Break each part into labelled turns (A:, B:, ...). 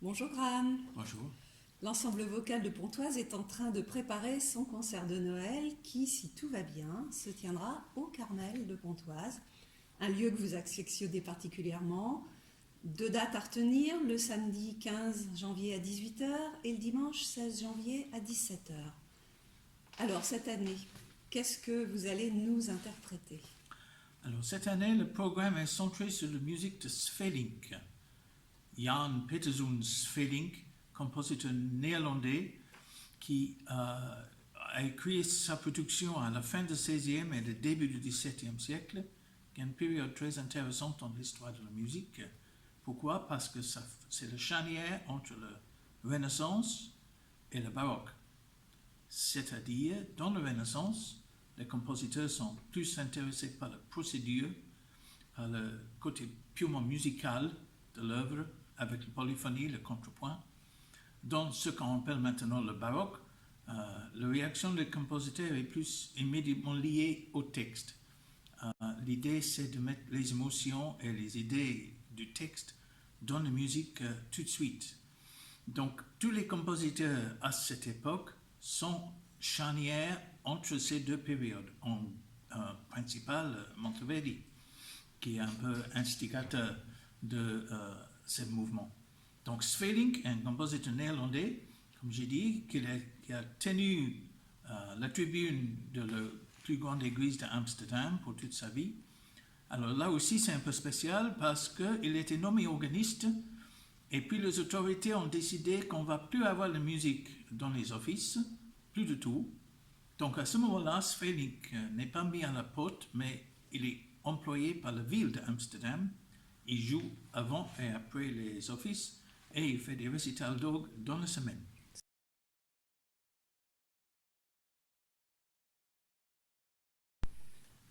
A: Bonjour Graham.
B: Bonjour.
A: L'ensemble vocal de Pontoise est en train de préparer son concert de Noël qui, si tout va bien, se tiendra au Carmel de Pontoise, un lieu que vous affectionnez particulièrement. Deux dates à retenir, le samedi 15 janvier à 18h et le dimanche 16 janvier à 17h. Alors cette année, qu'est-ce que vous allez nous interpréter?
B: Alors, cette année, le programme est centré sur la musique de Svelink. Jan Peterzoen Svelink, compositeur néerlandais, qui a écrit sa production à la fin du XVIe et le début du XVIIe siècle, qui est une période très intéressante dans l'histoire de la musique. Pourquoi? Parce que c'est le charnière entre la Renaissance et le baroque. C'est-à-dire, dans la Renaissance, les compositeurs sont plus intéressés par la procédure, par le côté purement musical de l'œuvre, avec la polyphonie, le contrepoint. Dans ce qu'on appelle maintenant le baroque, la réaction des compositeurs est plus immédiatement liée au texte. L'idée, c'est de mettre les émotions et les idées du texte dans la musique tout de suite. Donc, tous les compositeurs à cette époque sont charnières entre ces deux périodes. En principal, Monteverdi, qui est un peu instigateur de ce mouvement. Donc, Svelink est un compositeur néerlandais, comme j'ai dit, qui a tenu la tribune de la plus grande église d'Amsterdam pour toute sa vie. Alors là aussi, c'est un peu spécial parce qu'il était nommé organiste et puis les autorités ont décidé qu'on ne va plus avoir la musique dans les offices, plus du tout. Donc à ce moment-là, Svelink n'est pas mis à la porte, mais il est employé par la ville d'Amsterdam. Il joue avant et après les offices et il fait des récitals d'orgue dans la semaine.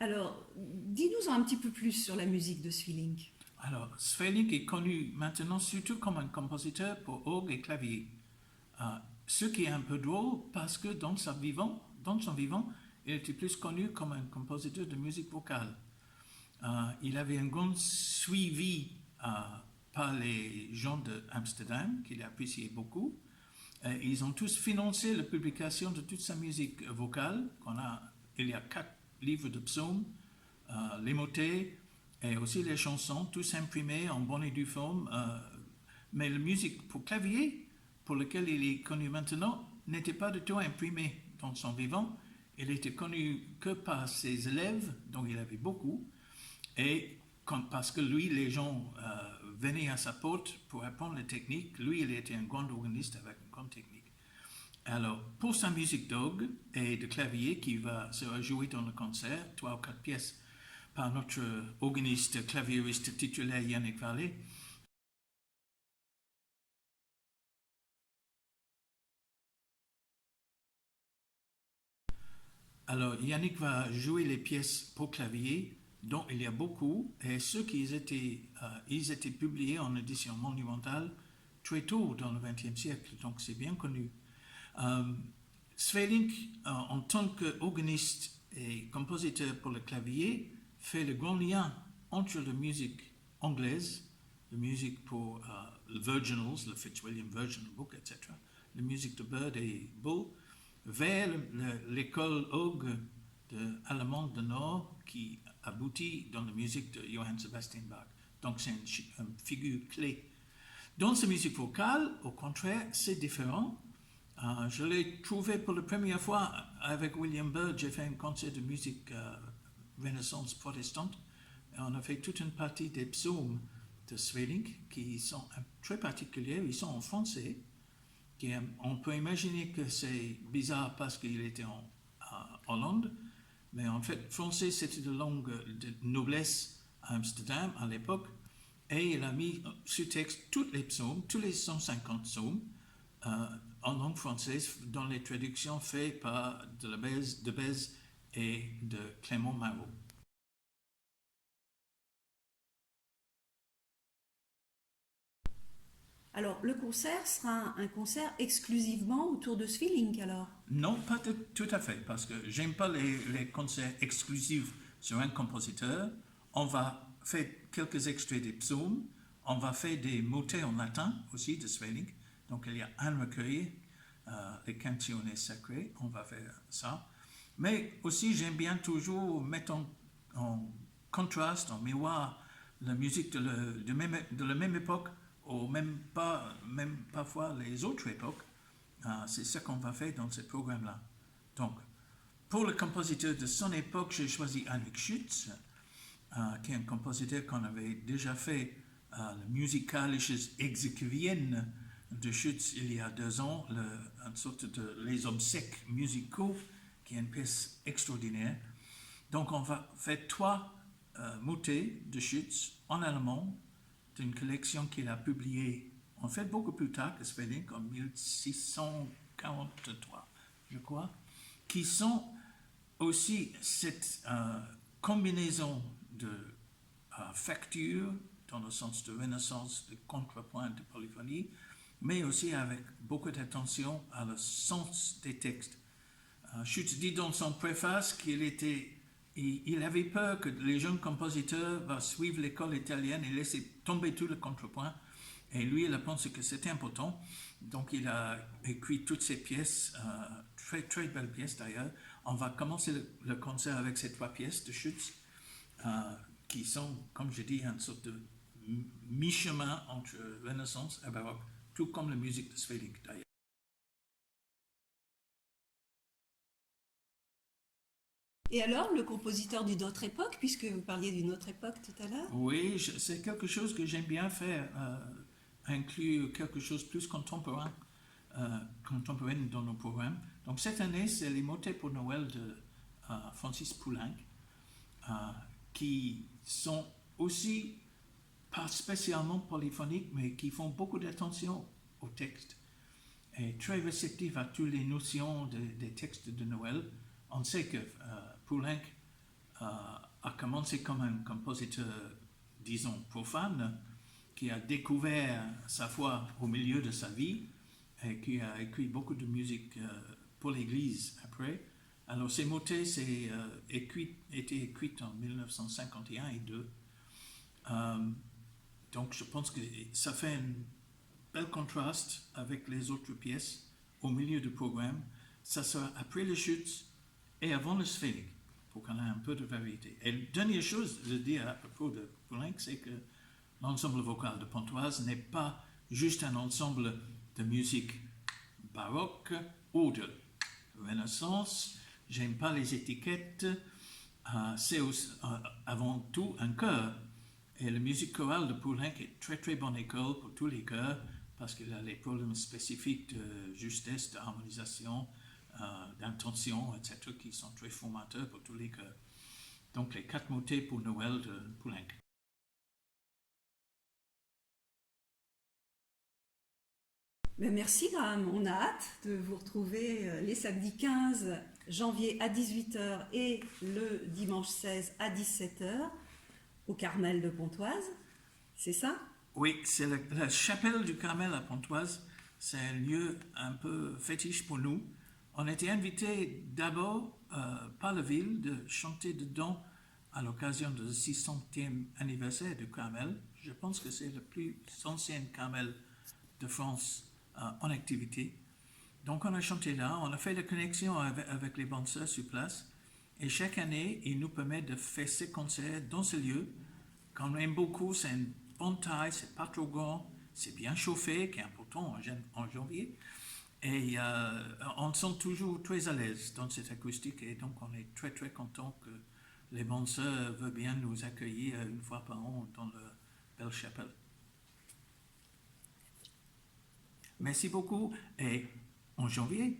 A: Alors, dis-nous un petit peu plus sur la musique de Svelink.
B: Alors, Svelink est connu maintenant surtout comme un compositeur pour orgue et clavier. Ce qui est un peu drôle parce que dans son vivant, il était plus connu comme un compositeur de musique vocale. Il avait un grand suivi par les gens d'Amsterdam, qu'il appréciait beaucoup. Ils ont tous financé la publication de toute sa musique vocale. Il y a 4 livres de psaumes, les motets et aussi les chansons, tous imprimés en bonne et due forme. Mais la musique pour clavier, pour laquelle il est connu maintenant, n'était pas du tout imprimée dans son vivant. Il était connu que par ses élèves, dont il avait beaucoup, et parce que lui, les gens venaient à sa porte pour apprendre les techniques. Lui, il était un grand organiste avec une grande technique. Alors, pour sa musique d'orgue et de clavier qui va se jouer dans le concert, 3 ou 4 pièces par notre organiste claviériste titulaire Yannick Vallée. Alors, Yannick va jouer les pièces pour clavier, dont il y a beaucoup, et ceux qui ils étaient publiés en édition monumentale très tôt dans le XXe siècle, donc c'est bien connu. Svelink, en tant qu'organiste et compositeur pour le clavier, fait le grand lien entre la musique anglaise, la musique pour le Virginals, le Fitzwilliam Virginal Book, etc., la musique de Bird et Bull, vers l'école orgue allemande du Nord qui aboutit dans la musique de Johann Sebastian Bach. Donc c'est une figure clé. Dans sa musique vocale, au contraire, c'est différent. Je l'ai trouvé pour la première fois avec William Byrd. J'ai fait un concert de musique Renaissance protestante. Et on a fait toute une partie des psaumes de Svelink qui sont très particuliers. Ils sont en français. On peut imaginer que c'est bizarre parce qu'il était en Hollande, mais en fait, français c'était la langue de noblesse à Amsterdam à l'époque, et il a mis sur texte tous les psaumes, tous les 150 psaumes, en langue française dans les traductions faites par de Bèze et de Clément Marot.
A: Alors, le concert sera un concert exclusivement autour de Svelink alors?
B: Non, pas tout à fait, parce que j'aime pas les concerts exclusifs sur un compositeur. On va faire quelques extraits des psaumes, On va faire des motets en latin aussi de Svelink. Donc il y a un recueil, les canciones sacrées, on va faire ça. Mais aussi j'aime bien toujours mettre en contraste, en miroir, la musique de la même époque, ou même parfois les autres époques. C'est ce qu'on va faire dans ce programme-là. Donc, pour le compositeur de son époque, j'ai choisi Heinrich Schütz, qui est un compositeur qu'on avait déjà fait le Musikalisches Exequien de Schütz il y a 2 ans, une sorte de Les obsèques musicaux, qui est une pièce extraordinaire. Donc, on va faire 3 motets de Schütz en allemand, d'une collection qu'il a publiée en fait beaucoup plus tard que Svelink, en 1643, je crois, qui sont aussi cette combinaison de factures, dans le sens de renaissance, de contrepoint, de polyphonie, mais aussi avec beaucoup d'attention à le sens des textes. Schütz dit dans son préface qu'il avait peur que les jeunes compositeurs vont suivre l'école italienne et laisser tomber tout le contrepoint. Et lui, il a pensé que c'était important. Donc, il a écrit toutes ces pièces, très, très belles pièces d'ailleurs. On va commencer le concert avec ces 3 pièces de Schütz, qui sont, comme je dis, une sorte de mi-chemin entre Renaissance et baroque, tout comme la musique de Svelink d'ailleurs.
A: Et alors, le compositeur d'une autre époque, puisque vous parliez d'une autre époque tout à l'heure?
B: Oui, c'est quelque chose que j'aime bien faire, inclure quelque chose de plus contemporain dans nos programmes. Donc cette année, c'est les motets pour Noël de Francis Poulenc, qui sont aussi pas spécialement polyphoniques, mais qui font beaucoup d'attention au texte et très réceptifs à toutes les notions des textes de Noël. On sait que Poulenc a commencé comme un compositeur, disons, profane, qui a découvert sa foi au milieu de sa vie et qui a écrit beaucoup de musique pour l'Église après. Alors ces motets étaient écrits en 1951 et 2. Donc je pense que ça fait un bel contraste avec les autres pièces au milieu du programme. Ça sera après le Schütz et avant le Svelink, pour qu'on ait un peu de vérité. Et la dernière chose à dire à propos de Poulenc, c'est que l'ensemble vocal de Pontoise n'est pas juste un ensemble de musique baroque ou de Renaissance. J'aime pas les étiquettes. C'est avant tout un chœur. Et la musique chorale de Poulenc est très très bonne école pour tous les chœurs, parce qu'il a les problèmes spécifiques de justesse, d'harmonisation, d'intention, etc., qui sont très formateurs pour tous les chœurs. Donc les 4 motets pour Noël de Poulenc.
A: Ben merci Graham, on a hâte de vous retrouver les samedis 15 janvier à 18h et le dimanche 16 à 17h au Carmel de Pontoise, c'est ça?
B: Oui, c'est la chapelle du Carmel à Pontoise. C'est un lieu un peu fétiche pour nous. On était invités d'abord par la ville de chanter dedans à l'occasion du 600e anniversaire du Carmel. Je pense que c'est le plus ancien Carmel de France en activité. Donc on a chanté là, on a fait la connexion avec les bonnes sœurs sur place. Et chaque année, il nous permet de faire ces concerts dans ce lieu qu'on aime beaucoup. C'est une bonne taille, c'est pas trop grand, c'est bien chauffé, qui est important en janvier. Et on se sent toujours très à l'aise dans cette acoustique, et donc on est très très content que les bonnes sœurs veulent bien nous accueillir une fois par an dans la belle chapelle. Merci beaucoup et en janvier.